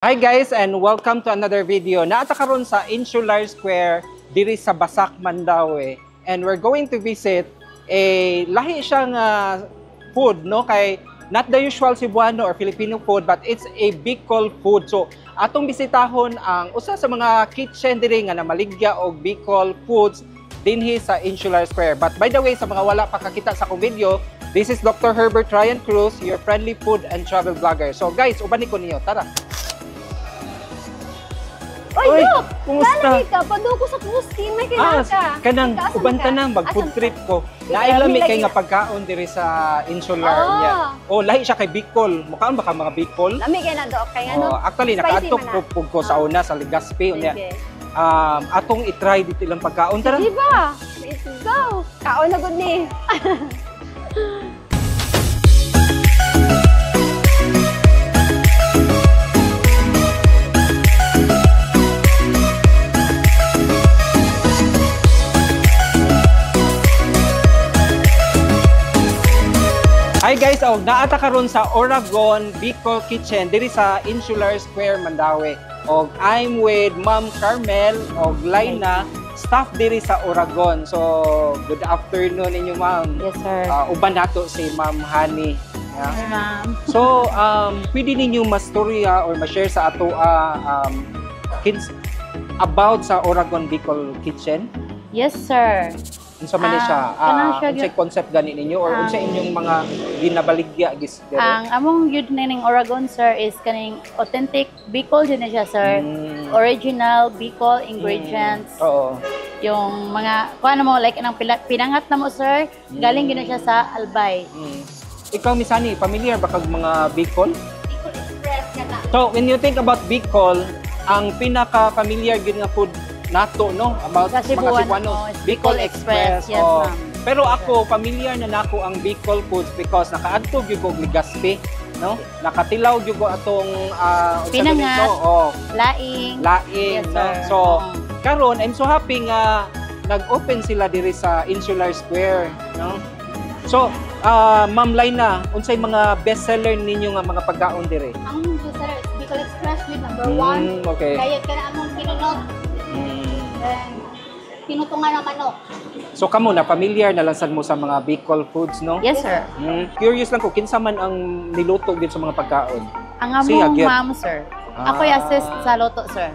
Hi guys and welcome to another video. Naata karon sa Insular Square diri sa Basak, Mandaue. And we're going to visit lahi siyang food, no? Kay not the usual Cebuano or Filipino food, but it's a Bicol food. So atong bisitahon ang usa sa mga kitchen diri nga namaligya og Bicol foods dinhi sa Insular Square. But by the way, sa mga wala pa kakita sa akong video, this is Dr. Herbert Ryan Cruz, your friendly food and travel blogger. So guys, ubani ko niyo. Tara. Oy, Dok! Kumusta? Lalaki ka, paduko sa kuski, may kailangan ka. Kanang ubanta nang mag-food trip ko. Nailami kay nga pagkaon diri sa Insular niya. Oh, lahi siya kay Bicol. Mukhaan ba ka mga Bicol? Lami kay na, Dok. Kaya ano? Actually, nakaadtok ko sa una sa Legazpi. Atong i-try dito ilang pagkaon. Tara. Sige ba? Let's go! Kaon na good ni. Hi guys, naata karon sa Oragon Bicol Kitchen diri sa Insular Square, Mandaue. Og I'm with Ma'am Carmel og Laina, staff diri sa Oragon. So, good afternoon inyo, Ma'am. Yes, sir. Uban nato si Ma'am Hani. Yeah. Yes, ma'am. So, pwede ninyo mastorya or ma-share sa ato about sa Oragon Bicol Kitchen? Yes, sir. Unsa man ni siya? Unsay concept gani ninyo or unsa inyong mga ginabaligya gis? Ang among yun ning Oragon, sir, is kaning authentic Bicol din na siya, sir. Original Bicol ingredients. Oo. Yung mga kuan mo like anang pinangat na mo, sir, galing yun na siya sa Albay. Ikaw misani, familiar ba kag mga Bicol? Bicol Express ka na. So, when you think about Bicol, ang pinaka-familiar gid nga food nato, no? About Sa mga Cebuano, Bicol Express. Yes, ma'am. Pero ako, familiar na nako ang Bicol foods because nakaadto gyud ko Legazpi, no? Nakatilaw gyud ko atong pinangat, laing. Laing, yes, no? sir. So, karon I'm so happy nga nag-open sila diri sa Insular Square, no? So, Ma'am Laina, unsay mga bestseller ninyo nga mga pagkaon diri? Ang sir, Bicol Express with #1. Okay. Kaya ka na among kinunod. Pinutungan ng manok. So kamo na familiar na lang sad mo sa mga Bicol foods, no? Yes, sir. Curious lang ko kinsa man ang niluto gid sa mga pagkaon. Ang among ma'am, sir. Ako assist sa loto, sir.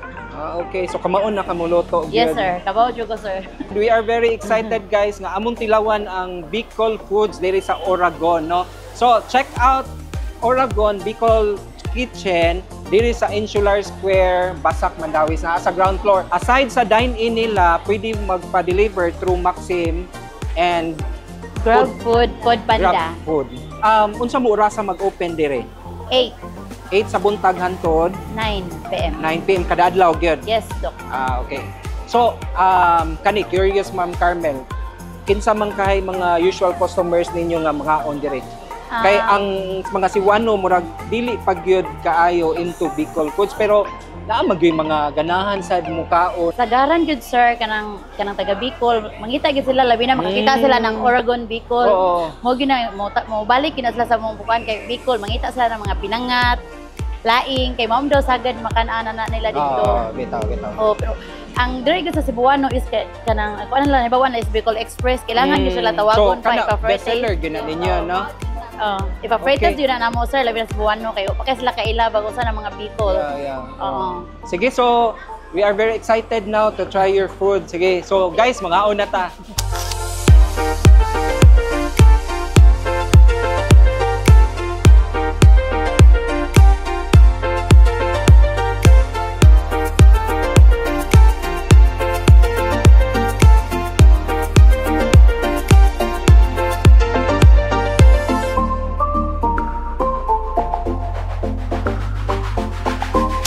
Okay. So kamaon na kamo luto. Yes, sir. Kabaw jud ko, sir. We are very excited, guys, nga among tilawan ang Bicol foods diri sa Oragon, no? So check out Oragon Bicol Kitchen diri sa Insular Square, Basak, Mandaue, na sa ground floor. Aside sa dine-in nila, pwede magpa-deliver through Maxim and Grab food, Food Panda. Grab food. Unsa mo orasa mag-open dire? 8, 8 sa buntag hantod 9 p.m. 9 p.m. kada adlaw gyud. Yes, Doc. Okay. So, kani curious Ma'am Carmel, kinsa man kay mga usual customers ninyo nga mga on dire? Kay ang mga Cebuano murag dili pagyud kaayo into Bicol foods pero naa magyud mga ganahan sa mukaon. Sagaran jud, sir, kanang taga Bicol, mangita gid sila labi na makakita sila ng Oragon Bicol. Mo gina mo balik gina sila sa mong bukan kay Bicol, mangita sila ng mga pinangat, laing kay mao daw sagad makan-ana na nila dito. Bitaw. Pero ang diri sa Cebuano is kanang ako lang ibawan is Bicol Express, kailangan gyud sila tawagon pa ipa-freight. Bestseller gyud na ninyo, no? Ipa-freight yun na namo, sir, labi na Cebuano kayo. Pakay sila kaila bago sa mga Bicol. Sige, so we are very excited now to try your food. Sige, so guys, mga na ta.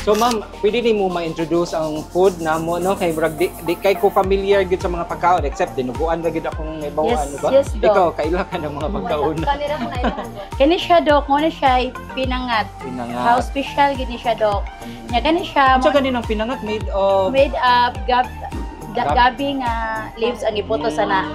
So ma'am, pwede ni mo ma-introduce ang food namo, no? Kay murag di kay ko familiar gid sa mga pagkaon except dinuguan ra gid akong ibawaan, ba? Yes, Ikaw kaila ka ng mga pagkaon. Kani siya, Dok, mo na siya pinangat. How special gid ni siya, Dok. Nya kani siya. Unsa ganin ang pinangat made of gabi nga leaves ang iputo sana.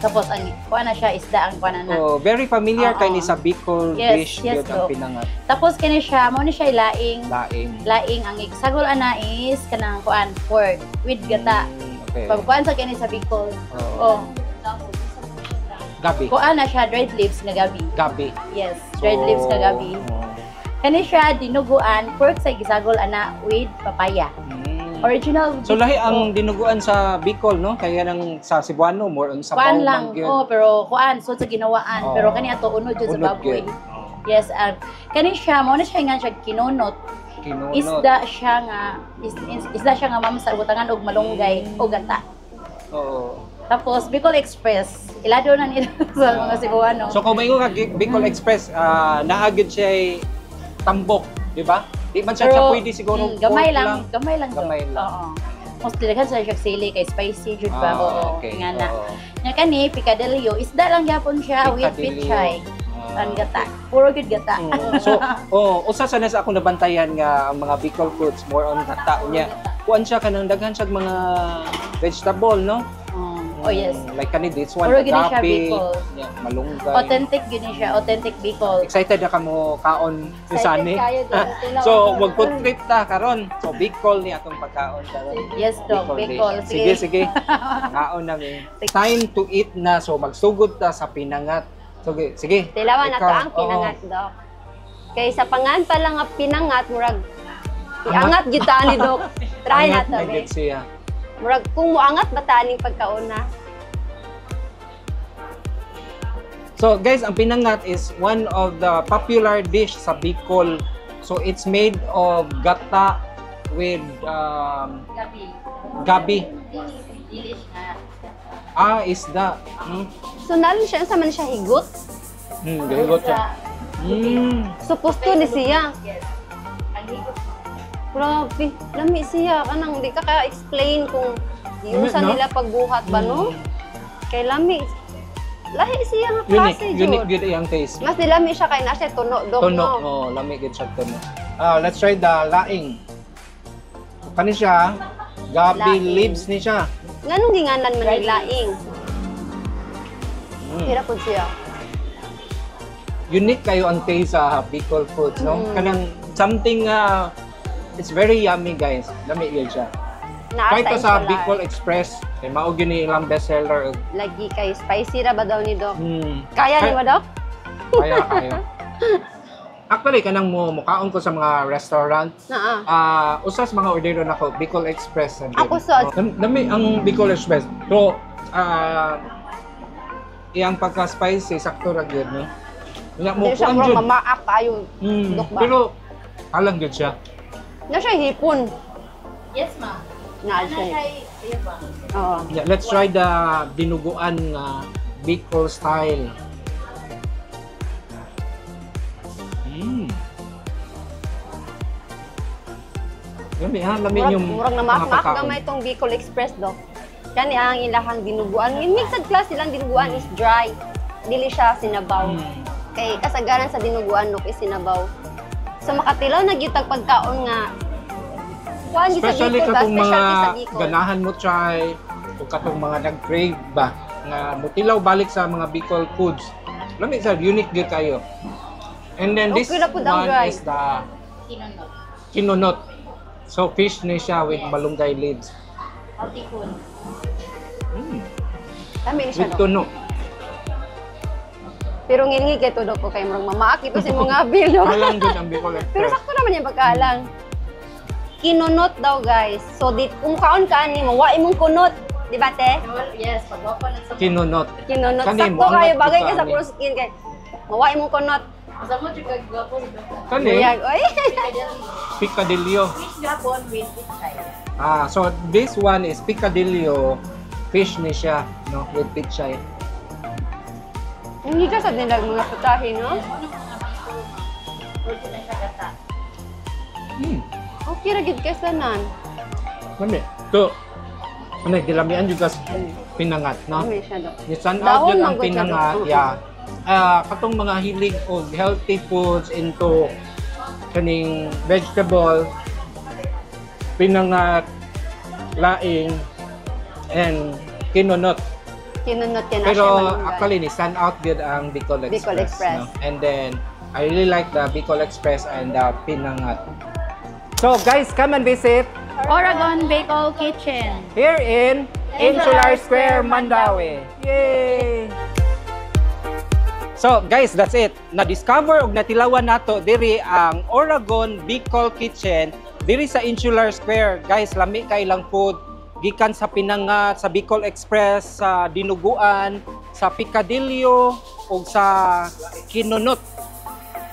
Tapos ang kuan na siya isda ang kuan na. Oh, very familiar Oo. kay ni sa Bicol Yes, dish yes, gyud ang Dok. pinangat. Tapos kani siya mo ni siya laing. Laing. Laing ang isagol ana is kanang kuan pork with gata. Okay. Pagkuan sa kani sa Bicol. Oh. Oh. Gabi. Kuan na siya dried leaves nga gabi. Gabi. Yes, dried leaves nga gabi. Oh. Kani siya dinuguan pork sa gisagol ana with papaya. Original. So lahi ang dinuguan sa Bicol, no? Kaya nang sa Cebuano more on sa kuan lang. Oh, pero kuan so sa ginawaan. Oh. Pero kani ato unod jud sa Unod baboy. gyud. Oh. Yes, kani siya mo na siya nga siya kinunot. Kinunot. Isda siya nga isda siya nga mamsa butangan og malunggay o gata. Oo. Tapos Bicol Express, ilado na nila sa mga Cebuano. So kung mayo nga Bicol Express, naagid siya tambok, di ba? Di man siya pwede siguro gamay pork lang, gamay lang. Gamay lang. Oo. Mostly daghan sa siya sili kay spicy jud ba oo. Okay. Nga na. Oo. Nya kani picadillo, isda lang gyapon siya with Picadillo. pichay. Ang gata. Puro gud gata. So, usa sa nas ako nabantayan nga ang mga Bicol foods more on gata niya. Kuan siya kanang daghan siya mga vegetable, no? Oh yes. Like kani this one, Puro gini siya gabi, Bicol. yeah, malunggay. Authentic gini siya, authentic Bicol. Excited na ka mo kaon ni Sani. kayo doon. So, mag-food trip ta karon. So, Bicol ni atong pagkaon karon. Yes, Dok, Bicol. dish. Sige, sige. Kaon namin. Time to eat na. So, magsugod ta sa pinangat. So, sige. Tilawan na to Ikaw, ang pinangat, Dok. Kay sa pangan pa lang nga pinangat, murag iangat gyud ta ni Dok. Try na Angat to, na be. gid siya. Murag kung muangat ba ta ning pagkauna? So, guys, ang pinangat is one of the popular dish sa Bicol. So, it's made of gata with Gabi. gabi. Dilish na. Isda. So nalon siya sa man siya higot. Gahigot siya. Supposed to ni siya. Yes. Ang higot. Grabe, lami siya kanang di ka ka-explain kung iusan No? nila pagbuhat ba no? Kay lami. Lahi siya nga Unique, klase unique jud. good yung taste. Mas dilami siya kay na siya tuno dok Tuno, no. lamig gid siya tuno. Let's try the laing. Kani siya, gabi Laing. leaves ni siya. Nganong ginganan man ni laing? Hirap pud siya. Unique kayo ang taste sa Bicol foods, no? Kanang something it's very yummy, guys. Lamig yun siya. Naa Kahit sa sa Bicol Express, kay mao gyud ni ilang bestseller. lagi kay spicy ra ba daw ni dok? Hmm. Kaya ni ba dok? Kaya kayo. Actually, kanang mukaon ko sa mga restaurant. Naa. Usas mga ordero nako Bicol Express. Ako sa- Dami ang Bicol Express. So, iyang pagka-spicy, sakto ra gyud, no? Nga mo Di siya kuan murag jud. mamaak tayo. Dok ba? Pero alang gyud siya. Na siya hipon. Yes, ma'am. Na Ano siya. siya? Iya ba? Oo. Yeah, let's try the dinuguan nga Bicol style. Lami ha, lami yung Murag na mga maak pagkaon. gamay itong Bicol Express, Dok. Kani ang ilahang dinuguan. Yung mixed class silang dinuguan is dry. Dili siya sinabaw. Kay kasagaran sa dinuguan, Dok, is sinabaw. So makatilaw na gyud tag pagkaon nga. Kuan gyud sa Especially Bicol ba? katong mga Specialty sa Bicol. ganahan mo try o katong mga nag-crave ba nga mutilaw balik sa mga Bicol foods. Lami sa unique gyud kayo. And then this Okay ra pud ang one dry. is the Kinunod. kinunot. So fish ni siya with malunggay leaves. Altikun. Dami ni siya, With Dok. tuno. Pero ngingi kay to, Dok, ko kay murag mamaak ito si mga bil, Dok. Alang good ang Bicol Pero Express. sakto naman yung pagkaalang. Kinunot daw, guys. So, kung kaon ka ni mo, wa imong kunot. Di ba, te? Yes, pagwapa na sa Kinunot. Kinunot. Kani, Sakto muangat kayo, ka bagay sa ka sa ani. puro skin kay. Mawa imong kunot. Sa mo jud kag gwapo si Dr. Kani, Buyag, oy. picadillo. Fish gapon with pichay. So this one is picadillo. Fish ni siya, no? With pichay. Hindi ka sa dilag mga putahe, no? Ano mga Bicol, ma'am? Pwede na siya gata. Okay ra gid kay sanan. Mami, to. Ano, dilamian juga sa pinangat, no? Dami siya, Dok. Nisan out Dahon yun ang man gud siya, pinangat, Dok. yeah. Katong mga hilig o healthy foods into kaning vegetable, pinangat, laing, and kinunot. Kinunot yan na Pero siya malunggay. actually, ni stand out good ang Bicol Express. Bicol Express. No? And then, I really like the Bicol Express and the Pinangat. So guys, come and visit Oregon Bicol Kitchen. here in Insular Square, Mandaue. Yay! So guys, that's it. Na-discover ug natilawan nato diri ang Oregon Bicol Kitchen diri sa Insular Square. Guys, lami kay ilang food gikan sa Pinangat, sa Bicol Express, sa Dinuguan, sa Picadillo ug sa Kinunot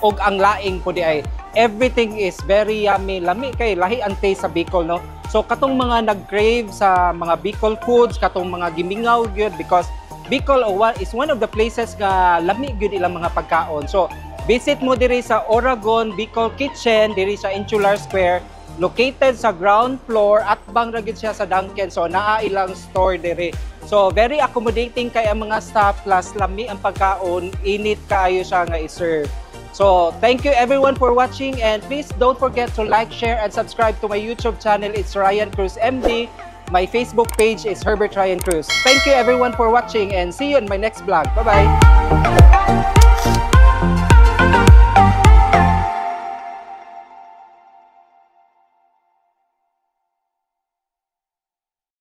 ug ang laing po di ay. Everything is very yummy. Lami kay lahi ang taste sa Bicol, no? So katong mga nag-crave sa mga Bicol foods, katong mga gimingaw gyud because Bicol is one of the places nga lami gyud ilang mga pagkaon. So visit mo diri sa Oregon Bicol Kitchen diri sa Insular Square, located sa ground floor at bang ra gyud siya sa Dunkin. So naa ilang store diri. So very accommodating kay ang mga staff plus lami ang pagkaon, init kaayo siya nga i-serve. So, thank you everyone for watching and please don't forget to like, share, and subscribe to my YouTube channel. It's Ryan Cruz MD. My Facebook page is Herbert Ryan Cruz. Thank you everyone for watching and see you in my next vlog. Bye-bye!